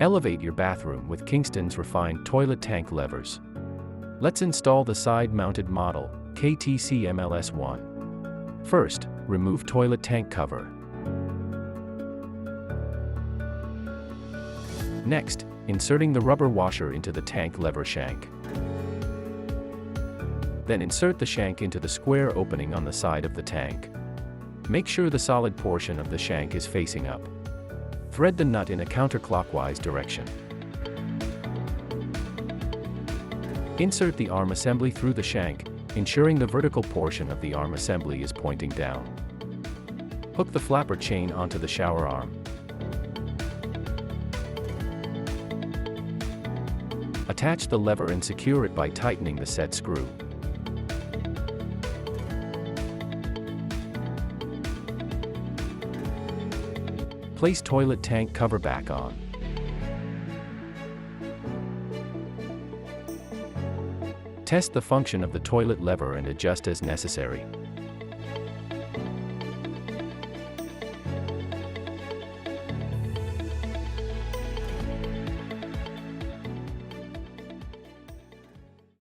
Elevate your bathroom with Kingston's refined toilet tank levers. Let's install the side-mounted model, KTCMLS1. First, remove toilet tank cover. Next, inserting the rubber washer into the tank lever shank. Then insert the shank into the square opening on the side of the tank. Make sure the solid portion of the shank is facing up. Thread the nut in a counterclockwise direction. Insert the arm assembly through the shank, ensuring the vertical portion of the arm assembly is pointing down. Hook the flapper chain onto the shower arm. Attach the lever and secure it by tightening the set screw. Place toilet tank cover back on. Test the function of the toilet lever and adjust as necessary.